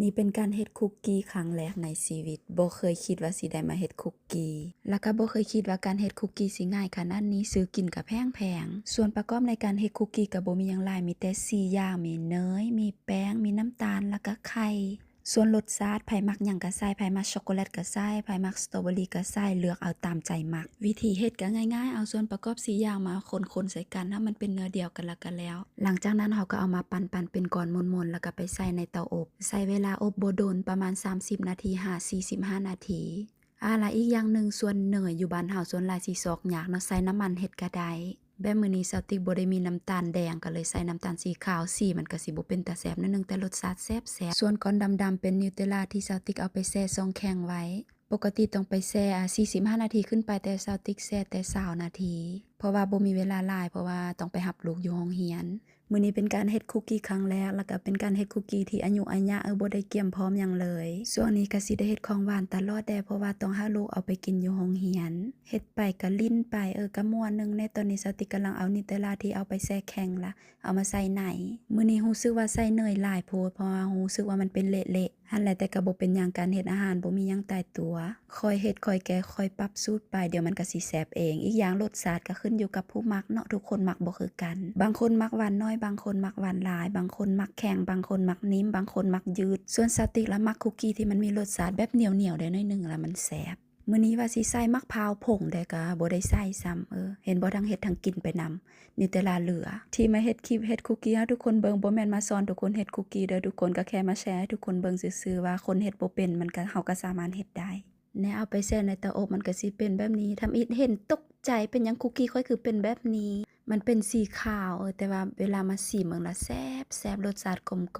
นี่เป็นการเฮ็ดคุกกี้ครั้งแรกในชีวิตบ่เคยคิดว่าสิได้มาเฮ็ดคุกกี้แล้วก็บ่เคยคิดว่าการเฮ็ดคุกกี้สิง่ายขนาดนี้ซื้อกินก็แพงๆส่วนประกอบในการเฮ็ดคุกกี้ก็บ่มีหยังหลายมีแต่4อย่างมีเนยมีแป้งมีน้ำตาลแล้วก็ไข่ส่วนรสชาติไผมักหยังก็ใส่ไผมักช็อกโกแลตก็ใส่ไผมักสตรอเบอรี่ก็ใส่เลือกเอาตามใจมักวิธีเฮ็ดก็ง่ายๆเอาส่วนประกอบ4อย่างมาคนๆใส่กันให้มันเป็นเนื้อเดียวกันแล้วก็แล้วหลังจากนั้นเราก็เอามาปั่นๆเป็นก้อนมนๆแล้วก็ไปใส่ในเตาอบใช้เวลาอบบ่โดนประมาณ30นาที45นาทีและอีกอย่างหนึ่งส่วนเนยอยู่บ้านเฮาส่วนหลายสิซอกยากเนาะใส่น้ำมันเฮ็ดก็ได้แบบมื้อนี้สาวติ๊กบ่ได้มีน้ำตาลแดงก็เลยใส่น้ำตาลสีขาวสีมันก็สิบ่เป็นตาแซ่บนิดนึงแต่รสชาติแซ่บส่วนก้อนดำๆเป็นนิวเทลลาที่สาวติ๊กเอาไปแช่ช่องแข็งไว้ปกติต้องไปแช่45นาทีขึ้นไปแต่สาวติ๊กแช่แต่20นาทีเพราะว่าบ่มีเวลาหลายเพราะว่าต้องไปรับลูกอยู่โรงเรียนมื้อนี้เป็นการเฮ็ดคุกกี้ครั้งแรกแล้วก็เป็นการเฮ็ดคุกกี้ที่อายุอายะบ่ได้เกี่ยมพร้อมหยังเลยช่วงนี้ก็สิได้เฮ็ดของหวานตลอดแดเพราะว่าต้องหาลูกเอาไปกินอยู่โรงเรียนเฮ็ดไปก็ลิ้นไปก็ม่วนนึงในตอนนี้สาวติ๊กกำลังเอานิวเทลลาที่เอาไปแช่แข็งละเอามาใส่ในมื้อนี้รู้สึกว่าใส่เนยหลายโพดเพราะว่ารู้สึกว่ามันเป็นเละๆหั่นแหละแต่ก็บ่เป็นหยังการเฮ็ดอาหารบ่มีหยังตายตัวค่อยเฮ็ดค่อยแก้ค่อยปรับสูตรไปเดี๋ยวมันก็สิแซ่บเองอีกอย่างรสชาติก็ขึ้นอยู่กับผู้มักเนาะทุกคนมักบ่คือกันบางคนมักหวานน้อยบางคนมักหวานหลายบางคนมักแข็งบางคนมักนิ่มบางคนมักยืดส่วนสาวติ๊กแล้วมักคุกกี้ที่มันมีรสชาติแบบเหนียวๆได้หน่อยนึงแล้วมันแซ่บมื้อนี้ว่าสิใส่มะพร้าวผงได้ก็บ่ได้ใส่ซ้ำเห็นบ่ทั้งเฮ็ดทั้งกินไปนำนิวเทลลาเหลือที่มาเฮ็ดคลิปเฮ็ดคุกกี้ให้ทุกคนเบิ่งบ่แม่นมาสอนทุกคนเฮ็ดคุกกี้เด้อทุกคนก็แค่มาแชร์ให้ทุกคนเบิ่งซื่อๆว่าคนเฮ็ดบ่เป็นมันก็เฮาก็สามารถเฮ็ดได้แน่เอาไปแช่ในเตาอบมันก็สิเป็นแบบนี้ทำอิฐเห็นตกใจเป็นหยังคุกกี้ค่อยคือเป็นแบบนี้มันเป็นสีขาวแต่ว่าเวลามาชิมเบิ่งแล้วแซ่บรสชาติกลม